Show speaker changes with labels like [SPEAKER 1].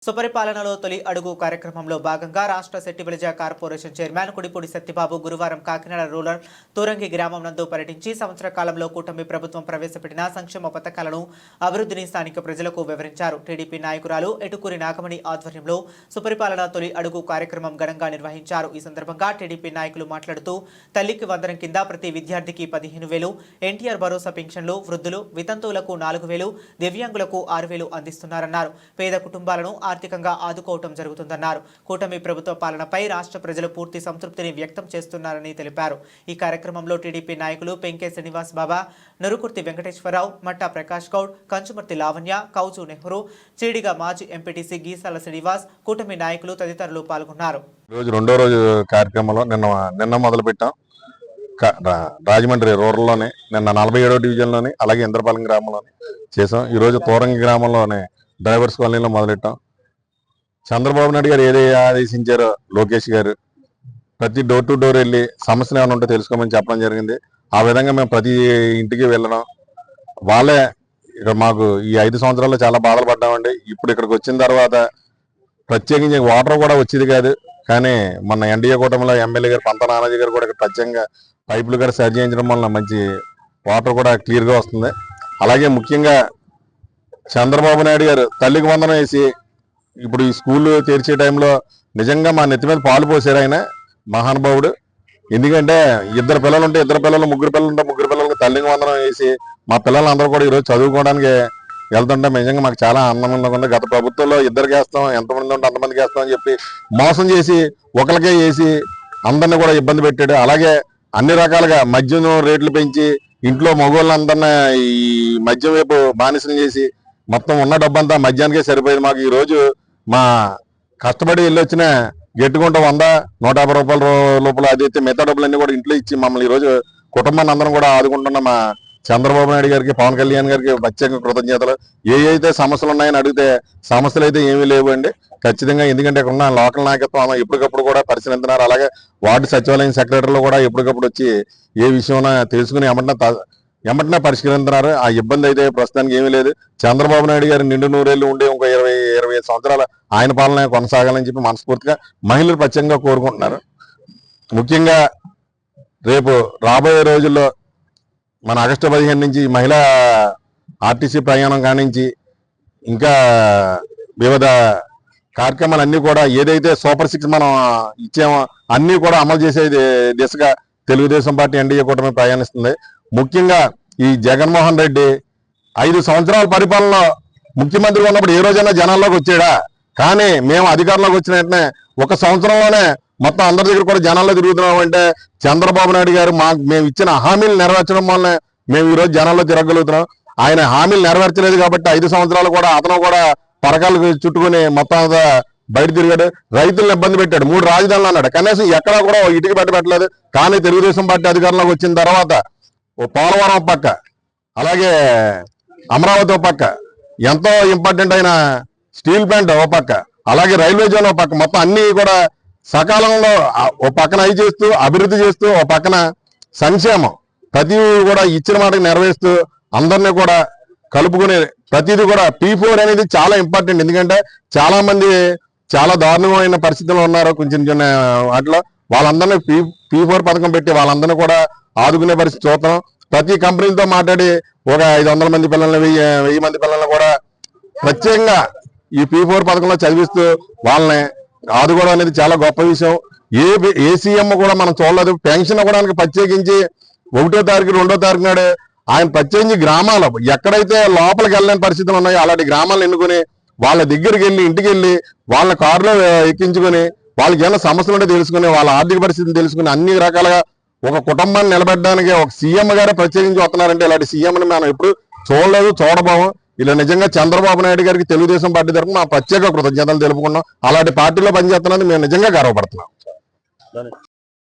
[SPEAKER 1] సుపరిపాలనలో తొలి అడుగు కార్యక్రమంలో భాగంగా రాష్ట్ర సెట్టిబిలిజ కార్పొరేషన్ చైర్మన్ కుడిపూడి సత్యబాబు గురువారం కాకినాడ రూరల్ తూరంగి గ్రామం నందు పర్యటించి సంవత్సర కాలంలో కూటమి ప్రభుత్వం ప్రవేశపెట్టిన సంక్షేమ పథకాలను అభివృద్ధిని స్థానిక ప్రజలకు వివరించారు. టీడీపీ నాయకురాలు ఎటుకూరి నాగమణి ఆధ్వర్యంలో సుపరిపాలన తొలి అడుగు కార్యక్రమం ఘనంగా నిర్వహించారు. ఈ సందర్భంగా టీడీపీ నాయకులు మాట్లాడుతూ తల్లికి వందనం కింద ప్రతి విద్యార్థికి 15,000, ఎన్టీఆర్ భరోసా పెన్షన్లు, వృద్ధులు వితంతువులకు 4,000, దివ్యాంగులకు 6,000 అందిస్తున్నారన్నారు. పేద కుటుంబాలను ఆర్థికంగా ఆదుకోవటం జరుగుతుందన్నారు. కూటమి ప్రభుత్వ పాలనపై రాష్ట్ర ప్రజలు పూర్తి సంతృప్తిని వ్యక్తం చేస్తున్నారని తెలిపారు. ఈ కార్యక్రమంలో టీడీపీ నాయకులు పెంకే శ్రీనివాస్ బాబా, నరుకుర్తి వెంకటేశ్వరరావు, మట్టా ప్రకాష్ గౌడ్, కంచుమర్తి లావణ్య, కౌజు నెహ్రూ, చీడిగా మాజీ ఎంపీటీసీ గీసాల శ్రీనివాస్, కూటమి నాయకులు తదితరులు పాల్గొన్నారు.
[SPEAKER 2] రెండో రోజు కార్యక్రమంలో నిన్న మొదలు పెట్టాం. రాజమండ్రి రూరల్లోనే నిన్న 47వ డివిజన్లోని అలాగే ఇంద్రపాలెం గ్రామంలోని చేసాం. ఈరోజు తూరంగి గ్రామంలోనే డ్రైవర్స్ కాలనీలో మొదలెట్టాం. చంద్రబాబు నాయుడు గారు ఏదైతే ఆదేశించారో లోకేష్ గారు ప్రతి డోర్ టు డోర్ వెళ్ళి సమస్యలు ఏమైనా ఉంటే తెలుసుకోమని చెప్పడం జరిగింది. ఆ విధంగా మేము ప్రతి ఇంటికి వెళ్ళడం వాళ్ళే ఇక్కడ మాకు ఈ 5 సంవత్సరాల్లో చాలా బాధలు పడ్డామండి. ఇప్పుడు ఇక్కడికి వచ్చిన తర్వాత ప్రత్యేకించి వాటర్ కూడా వచ్చేది కాదు. కానీ మన ఎన్డీఏ కూటమిలో ఎమ్మెల్యే గారు పంత నానాజీ గారు కూడా ఇక్కడ ప్రత్యేకంగా పైపులు కూడా సరి చేయించడం వల్ల మంచి వాటర్ కూడా క్లియర్గా వస్తుంది. అలాగే ముఖ్యంగా చంద్రబాబు నాయుడు గారు తల్లికి వందనం వేసి ఇప్పుడు ఈ స్కూళ్ళు తెరిచే టైంలో నిజంగా మా నెత్తి మీద పాలు పోసారు ఆయన మహానుభావుడు. ఎందుకంటే 2 పిల్లలు ఉంటే 2 పిల్లలు, 3 పిల్లలు ఉంటే 3 పిల్లలకి తల్లికి వందనం వేసి మా పిల్లలందరూ కూడా ఈరోజు చదువుకోవడానికి వెళ్తుంటే నిజంగా మాకు చాలా ఆనందంగా ఉంది. గత ప్రభుత్వంలో 2 వేస్తాం, ఎంతమంది ఉంటే అంతమందికి వేస్తాం అని చెప్పి మోసం చేసి ఒకరికే వేసి అందరినీ కూడా ఇబ్బంది పెట్టాడు. అలాగే అన్ని రకాలుగా మద్యం రేట్లు పెంచి ఇంట్లో మగవాళ్ళందరినీ ఈ మద్యం వైపు బానిసం చేసి మొత్తం ఉన్న డబ్బంతా మద్యానికే సరిపోయింది. మాకు ఈ రోజు మా కష్టపడి వెళ్ళి వచ్చిన గెట్టుకుంటూ 100, 150 రూపాయల లోపల అదైతే మిగతా డబ్బులన్నీ కూడా ఇంట్లో ఇచ్చి మమ్మల్ని ఈరోజు కుటుంబాన్ని అందరం కూడా ఆదుకుంటున్న మా చంద్రబాబు నాయుడు గారికి, పవన్ కళ్యాణ్ గారికి ప్రత్యేక కృతజ్ఞతలు. ఏ అయితే సమస్యలు ఉన్నాయని అడిగితే సమస్యలు అయితే ఏమీ లేవు అండి ఖచ్చితంగా. ఎందుకంటే ఇక్కడ ఉన్న లోకల్ నాయకత్వం ఎప్పటికప్పుడు కూడా పరిశీలిస్తున్నారు. అలాగే వార్డు సచివాలయం సెక్రటరీలు కూడా ఎప్పటికప్పుడు వచ్చి ఏ విషయం తెలుసుకుని ఎమ్మటనే పరిష్కరిస్తున్నారు. ఆ ఇబ్బంది అయితే ప్రస్తుతానికి ఏమీ లేదు. చంద్రబాబు నాయుడు గారు నిండు నూరేళ్లు ఉండే ఇంకో 20-25 సంవత్సరాలు ఆయన పాలన కొనసాగాలని చెప్పి మనస్ఫూర్తిగా మహిళలు ప్రత్యేకంగా కోరుకుంటున్నారు. ముఖ్యంగా రేపు రాబోయే రోజుల్లో మన ఆగస్టు 15 నుంచి మహిళా ఆర్టీసీ ప్రయాణం కానించి ఇంకా వివిధ కార్యక్రమాలన్నీ కూడా ఏదైతే సూపర్ 6 మనం ఇచ్చామో అన్నీ కూడా అమలు చేసే దిశగా తెలుగుదేశం పార్టీ ఎన్డీఏ కూటమి ప్రయాణిస్తుంది. ముఖ్యంగా ఈ జగన్మోహన్ రెడ్డి 5 సంవత్సరాల పరిపాలనలో ముఖ్యమంత్రి ఉన్నప్పుడు ఏ రోజైనా జనాల్లోకి వచ్చాడా? కానీ మేము అధికారంలోకి వచ్చిన వెంటనే 1 సంవత్సరంలోనే మొత్తం అందరి దగ్గర కూడా జనాల్లో తిరుగుతున్నాం. అంటే చంద్రబాబు నాయుడు గారు మేము ఇచ్చిన హామీలు నెరవేర్చడం వల్లనే మేము ఈరోజు జనాల్లో తిరగలుగుతున్నాం. ఆయన హామీలు నెరవేర్చలేదు కాబట్టి 5 సంవత్సరాలు కూడా అతను కూడా పరకాలు చుట్టుకుని మొత్తం బయట తిరిగాడు. రైతులను ఇబ్బంది పెట్టాడు. 3 రాజధానులు అన్నాడు. కనీసం ఎక్కడా కూడా ఇటుక పెట్టలేదు. కానీ తెలుగుదేశం పార్టీ అధికారంలోకి వచ్చిన తర్వాత ఓ పోలవరం పక్క, అలాగే అమరావతి ఒక పక్క, ఎంతో ఇంపార్టెంట్ అయిన స్టీల్ ప్లాంట్ ఒక పక్క, అలాగే రైల్వే జోన్ ఒక పక్క, మొత్తం అన్ని కూడా సకాలంలో ఓ పక్కన అవి చేస్తూ అభివృద్ధి చేస్తూ ఓ పక్కన సంక్షేమం ప్రతి కూడా ఇచ్చిన మాటకు నెరవేరుస్తూ అందరినీ కూడా కలుపుకునే ప్రతిదీ కూడా P4 అనేది చాలా ఇంపార్టెంట్. ఎందుకంటే చాలా మంది చాలా దారుణమైన పరిస్థితుల్లో ఉన్నారు. కొంచెం చిన్న వాటిలో వాళ్ళందరినీ P4 పథకం పెట్టి వాళ్ళందరినీ కూడా ఆదుకునే పరిస్థితి చూస్తాం. ప్రతి కంపెనీలతో మాట్లాడి ఒక 500 మంది పిల్లల్ని 1000 మంది పిల్లల్ని కూడా ప్రత్యేకంగా ఈ P4 పథకంలో చదివిస్తూ వాళ్ళని ఆదుకోవడం అనేది చాలా గొప్ప విషయం. ఏ సీఎం కూడా మనం చూడలేదు. పెన్షన్ ఇవ్వడానికి ప్రత్యేకించి 1వ తారీఖు 2వ తారీఖు నాడు ఆయన ప్రత్యేకించి గ్రామాలు ఎక్కడైతే లోపలికి వెళ్ళలేని పరిస్థితులు ఉన్నాయో అలాంటి గ్రామాలను ఎన్నుకొని వాళ్ళ దగ్గరికి వెళ్ళి ఇంటికి వెళ్ళి వాళ్ళ కారులో ఎక్కించుకొని వాళ్ళకి ఏమైనా సమస్యలు ఉంటే తెలుసుకుని వాళ్ళ ఆర్థిక పరిస్థితిని తెలుసుకుని అన్ని రకాలుగా ఒక కుటుంబాన్ని నిలబెట్టడానికి ఒక సీఎం గారే ప్రత్యేకించి వస్తున్నారంటే ఇలాంటి సీఎంని మనం ఎప్పుడు చూడలేదు, చూడబోము. ఇలా నిజంగా చంద్రబాబు నాయుడు గారికి తెలుగుదేశం పార్టీ తరఫున మా ప్రత్యేక కృతజ్ఞతలు తెలుపుకున్నాం. అలాంటి పార్టీలో పనిచేస్తున్నది మేము నిజంగా గర్వపడుతున్నాం.